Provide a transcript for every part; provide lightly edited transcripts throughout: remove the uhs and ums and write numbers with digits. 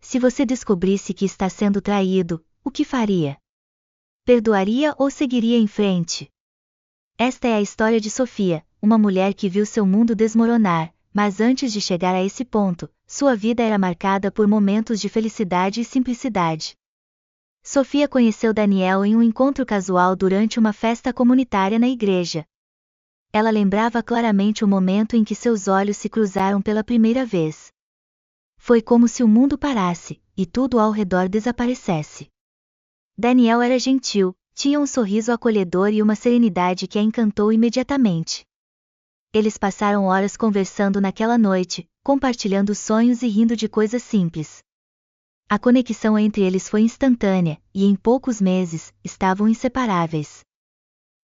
se você descobrisse que está sendo traído, o que faria? Perdoaria ou seguiria em frente? Esta é a história de Sofia, uma mulher que viu seu mundo desmoronar, mas antes de chegar a esse ponto, sua vida era marcada por momentos de felicidade e simplicidade. Sofia conheceu Daniel em um encontro casual durante uma festa comunitária na igreja. Ela lembrava claramente o momento em que seus olhos se cruzaram pela primeira vez. Foi como se o mundo parasse, e tudo ao redor desaparecesse. Daniel era gentil, tinha um sorriso acolhedor e uma serenidade que a encantou imediatamente. Eles passaram horas conversando naquela noite, compartilhando sonhos e rindo de coisas simples. A conexão entre eles foi instantânea, e em poucos meses, estavam inseparáveis.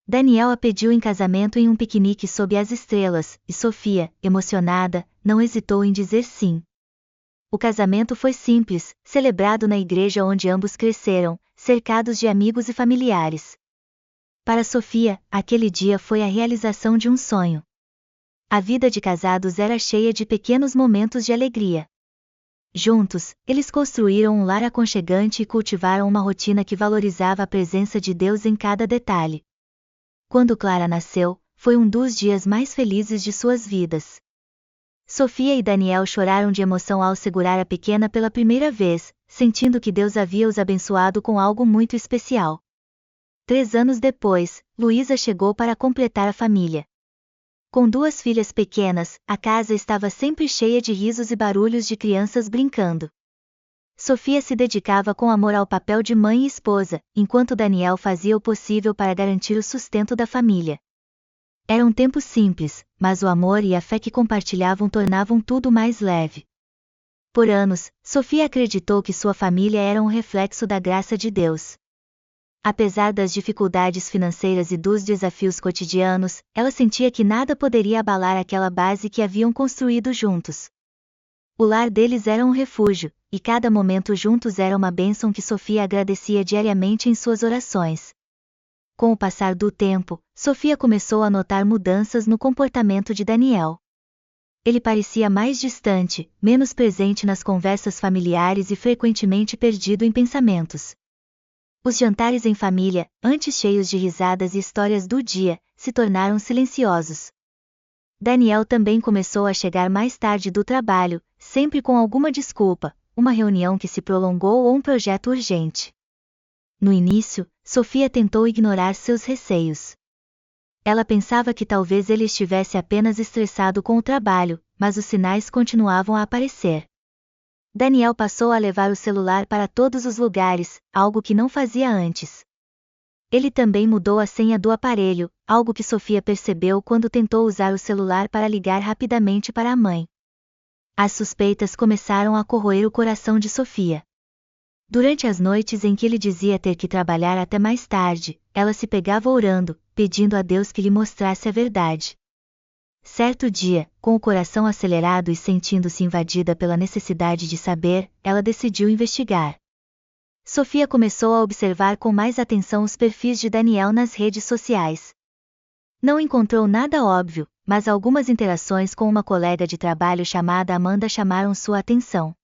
Daniel a pediu em casamento em um piquenique sob as estrelas, e Sofia, emocionada, não hesitou em dizer sim. O casamento foi simples, celebrado na igreja onde ambos cresceram, cercados de amigos e familiares. Para Sofia, aquele dia foi a realização de um sonho. A vida de casados era cheia de pequenos momentos de alegria. Juntos, eles construíram um lar aconchegante e cultivaram uma rotina que valorizava a presença de Deus em cada detalhe. Quando Clara nasceu, foi um dos dias mais felizes de suas vidas. Sofia e Daniel choraram de emoção ao segurar a pequena pela primeira vez, sentindo que Deus havia os abençoado com algo muito especial. 3 anos depois, Luísa chegou para completar a família. Com 2 filhas pequenas, a casa estava sempre cheia de risos e barulhos de crianças brincando. Sofia se dedicava com amor ao papel de mãe e esposa, enquanto Daniel fazia o possível para garantir o sustento da família. Era um tempo simples, mas o amor e a fé que compartilhavam tornavam tudo mais leve. Por anos, Sofia acreditou que sua família era um reflexo da graça de Deus. Apesar das dificuldades financeiras e dos desafios cotidianos, ela sentia que nada poderia abalar aquela base que haviam construído juntos. O lar deles era um refúgio, e cada momento juntos era uma bênção que Sofia agradecia diariamente em suas orações. Com o passar do tempo, Sofia começou a notar mudanças no comportamento de Daniel. Ele parecia mais distante, menos presente nas conversas familiares e frequentemente perdido em pensamentos. Os jantares em família, antes cheios de risadas e histórias do dia, se tornaram silenciosos. Daniel também começou a chegar mais tarde do trabalho, sempre com alguma desculpa, uma reunião que se prolongou ou um projeto urgente. No início, Sofia tentou ignorar seus receios. Ela pensava que talvez ele estivesse apenas estressado com o trabalho, mas os sinais continuavam a aparecer. Daniel passou a levar o celular para todos os lugares, algo que não fazia antes. Ele também mudou a senha do aparelho, algo que Sofia percebeu quando tentou usar o celular para ligar rapidamente para a mãe. As suspeitas começaram a corroer o coração de Sofia. Durante as noites em que ele dizia ter que trabalhar até mais tarde, ela se pegava orando, pedindo a Deus que lhe mostrasse a verdade. Certo dia, com o coração acelerado e sentindo-se invadida pela necessidade de saber, ela decidiu investigar. Sofia começou a observar com mais atenção os perfis de Daniel nas redes sociais. Não encontrou nada óbvio, mas algumas interações com uma colega de trabalho chamada Amanda chamaram sua atenção.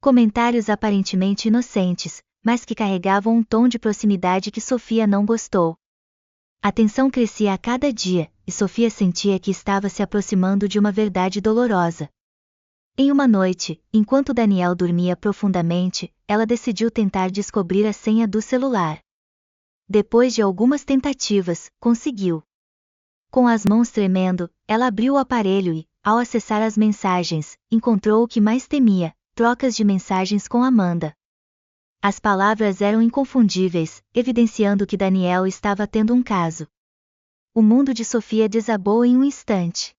Comentários aparentemente inocentes, mas que carregavam um tom de proximidade que Sofia não gostou. A tensão crescia a cada dia, e Sofia sentia que estava se aproximando de uma verdade dolorosa. Em uma noite, enquanto Daniel dormia profundamente, ela decidiu tentar descobrir a senha do celular. Depois de algumas tentativas, conseguiu. Com as mãos tremendo, ela abriu o aparelho e, ao acessar as mensagens, encontrou o que mais temia: trocas de mensagens com Amanda. As palavras eram inconfundíveis, evidenciando que Daniel estava tendo um caso. O mundo de Sofia desabou em um instante.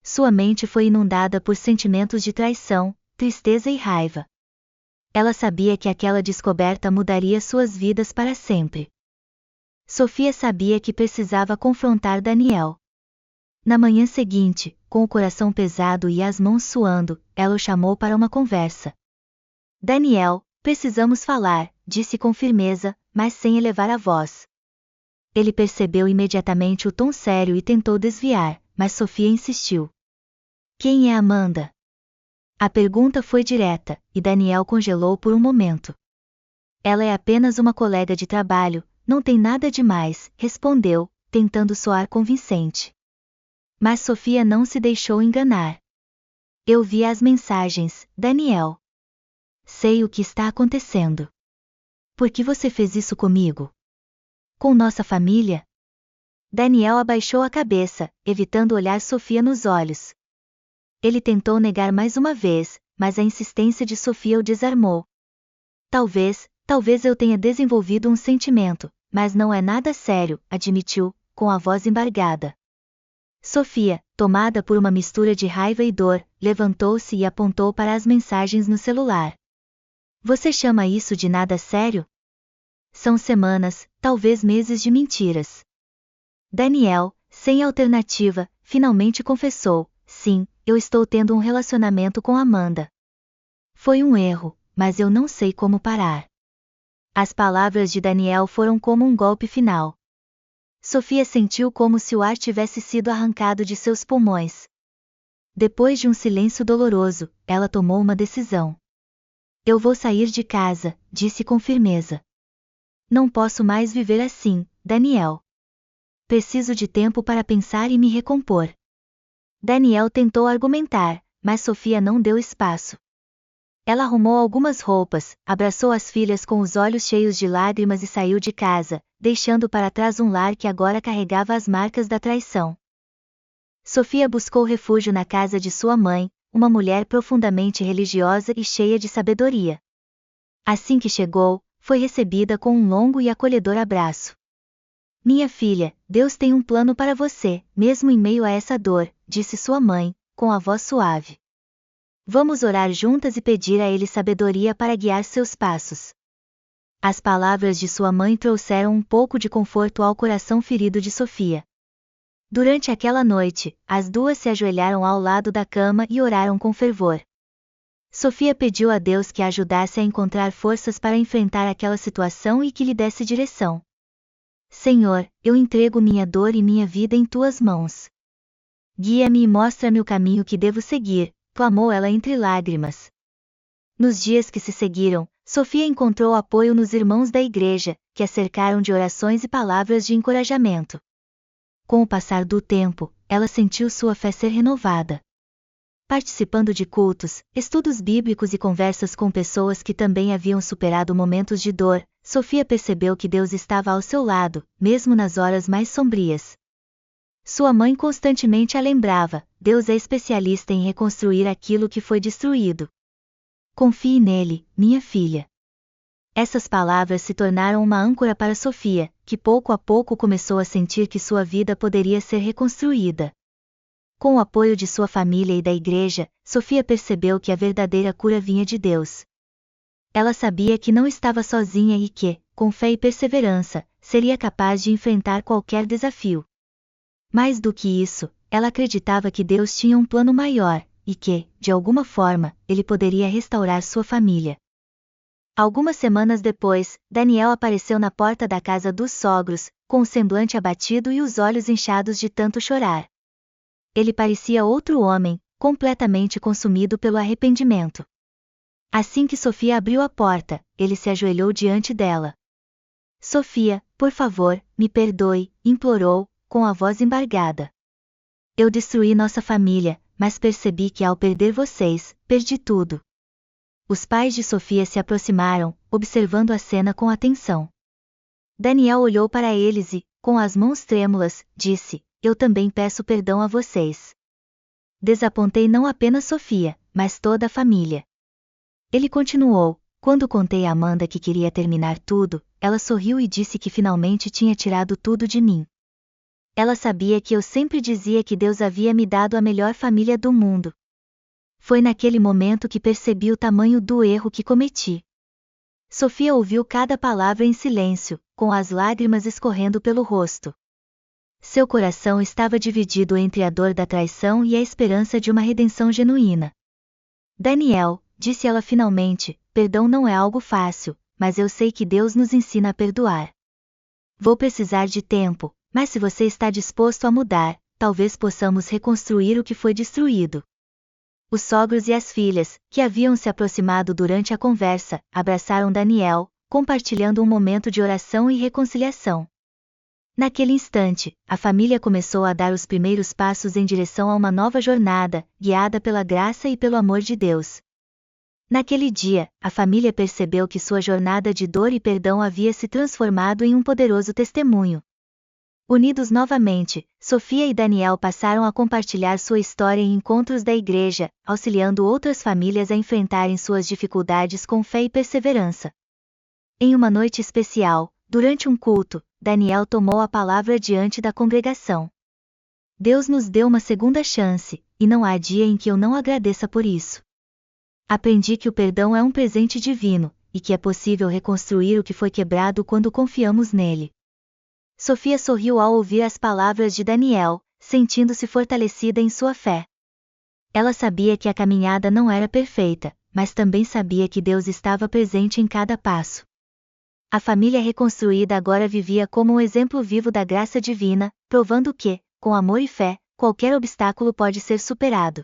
Sua mente foi inundada por sentimentos de traição, tristeza e raiva. Ela sabia que aquela descoberta mudaria suas vidas para sempre. Sofia sabia que precisava confrontar Daniel. Na manhã seguinte, com o coração pesado e as mãos suando, ela o chamou para uma conversa. Daniel, precisamos falar, disse com firmeza, mas sem elevar a voz. Ele percebeu imediatamente o tom sério e tentou desviar, mas Sofia insistiu. Quem é Amanda? A pergunta foi direta, e Daniel congelou por um momento. Ela é apenas uma colega de trabalho, não tem nada demais, respondeu, tentando soar convincente. Mas Sofia não se deixou enganar. Eu vi as mensagens, Daniel. Sei o que está acontecendo. Por que você fez isso comigo? Com nossa família? Daniel abaixou a cabeça, evitando olhar Sofia nos olhos. Ele tentou negar mais uma vez, mas a insistência de Sofia o desarmou. Talvez eu tenha desenvolvido um sentimento, mas não é nada sério, admitiu, com a voz embargada. Sofia, tomada por uma mistura de raiva e dor, levantou-se e apontou para as mensagens no celular. Você chama isso de nada sério? São semanas, talvez meses de mentiras. Daniel, sem alternativa, finalmente confessou, sim, eu estou tendo um relacionamento com Amanda. Foi um erro, mas eu não sei como parar. As palavras de Daniel foram como um golpe final. Sofia sentiu como se o ar tivesse sido arrancado de seus pulmões. Depois de um silêncio doloroso, ela tomou uma decisão. Eu vou sair de casa, disse com firmeza. Não posso mais viver assim, Daniel. Preciso de tempo para pensar e me recompor. Daniel tentou argumentar, mas Sofia não deu espaço. Ela arrumou algumas roupas, abraçou as filhas com os olhos cheios de lágrimas e saiu de casa, deixando para trás um lar que agora carregava as marcas da traição. Sofia buscou refúgio na casa de sua mãe, uma mulher profundamente religiosa e cheia de sabedoria. Assim que chegou, foi recebida com um longo e acolhedor abraço. Minha filha, Deus tem um plano para você, mesmo em meio a essa dor, disse sua mãe, com a voz suave. Vamos orar juntas e pedir a Ele sabedoria para guiar seus passos. As palavras de sua mãe trouxeram um pouco de conforto ao coração ferido de Sofia. Durante aquela noite, as duas se ajoelharam ao lado da cama e oraram com fervor. Sofia pediu a Deus que a ajudasse a encontrar forças para enfrentar aquela situação e que lhe desse direção. Senhor, eu entrego minha dor e minha vida em tuas mãos. Guia-me e mostra-me o caminho que devo seguir, clamou ela entre lágrimas. Nos dias que se seguiram, Sofia encontrou apoio nos irmãos da igreja, que a cercaram de orações e palavras de encorajamento. Com o passar do tempo, ela sentiu sua fé ser renovada. Participando de cultos, estudos bíblicos e conversas com pessoas que também haviam superado momentos de dor, Sofia percebeu que Deus estava ao seu lado, mesmo nas horas mais sombrias. Sua mãe constantemente a lembrava, Deus é especialista em reconstruir aquilo que foi destruído. Confie nele, minha filha. Essas palavras se tornaram uma âncora para Sofia, que pouco a pouco começou a sentir que sua vida poderia ser reconstruída. Com o apoio de sua família e da igreja, Sofia percebeu que a verdadeira cura vinha de Deus. Ela sabia que não estava sozinha e que, com fé e perseverança, seria capaz de enfrentar qualquer desafio. Mais do que isso, ela acreditava que Deus tinha um plano maior, e que, de alguma forma, ele poderia restaurar sua família. Algumas semanas depois, Daniel apareceu na porta da casa dos sogros, com o semblante abatido e os olhos inchados de tanto chorar. Ele parecia outro homem, completamente consumido pelo arrependimento. Assim que Sofia abriu a porta, ele se ajoelhou diante dela. Sofia, por favor, me perdoe, implorou, com a voz embargada. Eu destruí nossa família, mas percebi que ao perder vocês, perdi tudo. Os pais de Sofia se aproximaram, observando a cena com atenção. Daniel olhou para eles e, com as mãos trêmulas, disse, eu também peço perdão a vocês. Desapontei não apenas Sofia, mas toda a família. Ele continuou, quando contei a Amanda que queria terminar tudo, ela sorriu e disse que finalmente tinha tirado tudo de mim. Ela sabia que eu sempre dizia que Deus havia me dado a melhor família do mundo. Foi naquele momento que percebi o tamanho do erro que cometi. Sofia ouviu cada palavra em silêncio, com as lágrimas escorrendo pelo rosto. Seu coração estava dividido entre a dor da traição e a esperança de uma redenção genuína. Daniel, disse ela finalmente, perdão não é algo fácil, mas eu sei que Deus nos ensina a perdoar. Vou precisar de tempo, mas se você está disposto a mudar, talvez possamos reconstruir o que foi destruído. Os sogros e as filhas, que haviam se aproximado durante a conversa, abraçaram Daniel, compartilhando um momento de oração e reconciliação. Naquele instante, a família começou a dar os primeiros passos em direção a uma nova jornada, guiada pela graça e pelo amor de Deus. Naquele dia, a família percebeu que sua jornada de dor e perdão havia se transformado em um poderoso testemunho. Unidos novamente, Sofia e Daniel passaram a compartilhar sua história em encontros da igreja, auxiliando outras famílias a enfrentarem suas dificuldades com fé e perseverança. Em uma noite especial, durante um culto, Daniel tomou a palavra diante da congregação. Deus nos deu uma segunda chance, e não há dia em que eu não agradeça por isso. Aprendi que o perdão é um presente divino, e que é possível reconstruir o que foi quebrado quando confiamos nele. Sofia sorriu ao ouvir as palavras de Daniel, sentindo-se fortalecida em sua fé. Ela sabia que a caminhada não era perfeita, mas também sabia que Deus estava presente em cada passo. A família reconstruída agora vivia como um exemplo vivo da graça divina, provando que, com amor e fé, qualquer obstáculo pode ser superado.